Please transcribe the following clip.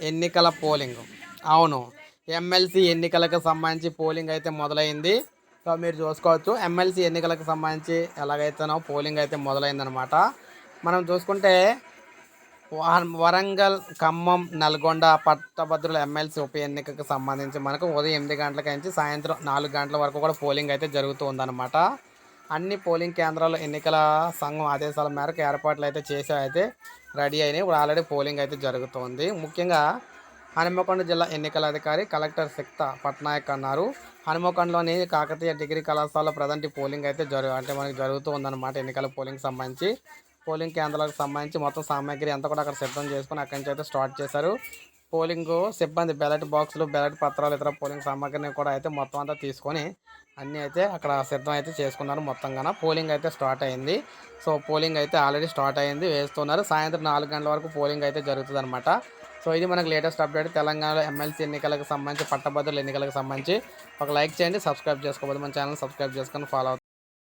ఎన్నికల పోలింగ్ అవును. ఎమ్మెల్సీ ఎన్నికలకు సంబంధించి పోలింగ్ అయితే మొదలైంది. సో మీరు చూసుకోవచ్చు ఎమ్మెల్సీ ఎన్నికలకు సంబంధించి ఎలాగైతేనో పోలింగ్ అయితే మొదలైందనమాట. మనం చూసుకుంటే వరంగల్, ఖమ్మం, నల్గొండ పట్టభద్రుల ఎమ్మెల్సీ ఉప ఎన్నికకు సంబంధించి మనకు ఉదయం 8 గంటల నుంచి సాయంత్రం 4 గంటల వరకు కూడా పోలింగ్ అయితే జరుగుతూ ఉందన్నమాట. అన్ని పోలింగ్ కేంద్రాలు ఎన్నికల సంఘం ఆదేశాల మేరకు ఏర్పాట్లు అయితే చేసి అయితే రెడీ అయినాయి. ఇప్పుడు ఆల్రెడీ పోలింగ్ అయితే జరుగుతుంది. ముఖ్యంగా హనుమకొండ జిల్లా ఎన్నికల అధికారి కలెక్టర్ సిక్తా పట్నాయక్ అన్నారు. హనుమకొండలోని కాకతీయ డిగ్రీ కళాశాలలో ప్రజెంట్ పోలింగ్ అయితే అంటే మనకి జరుగుతూ ఉందన్నమాట. ఎన్నికల పోలింగ్ సంబంధించి పోలింగ్ కేంద్రాలకు సంబంధించి మొత్తం సామాగ్రి అంతా కూడా అక్కడ సిద్ధం చేసుకుని అక్కడి నుంచి అయితే స్టార్ట్ చేశారు. పోలింగ్ సిబ్బంది బ్యాలెట్ బాక్సులు, బ్యాలెట్ పత్రాలు, ఇతర పోలింగ్ సామాగ్రిని కూడా అయితే మొత్తం అంతా తీసుకొని అన్నీ అయితే అక్కడ సిద్ధం అయితే చేసుకున్నారు. మొత్తంగా పోలింగ్ అయితే స్టార్ట్ అయింది. సో పోలింగ్ అయితే ఆల్రెడీ స్టార్ట్ అయింది, వేస్తున్నారు. సాయంత్రం 4 గంటల వరకు పోలింగ్ అయితే జరుగుతుంది అనమాట. సో ఇది మనకు లేటెస్ట్ అప్డేట్. తెలంగాణలో ఎమ్మెల్సీ ఎన్నికలకు సంబంధించి, పట్టభద్రుల ఎన్నికలకు సంబంధించి ఒక లైక్ చేయండి, సబ్స్క్రైబ్ చేసుకోవాలి. మన ఛానల్ సబ్స్క్రైబ్ చేసుకొని ఫాలో అవుతుంది.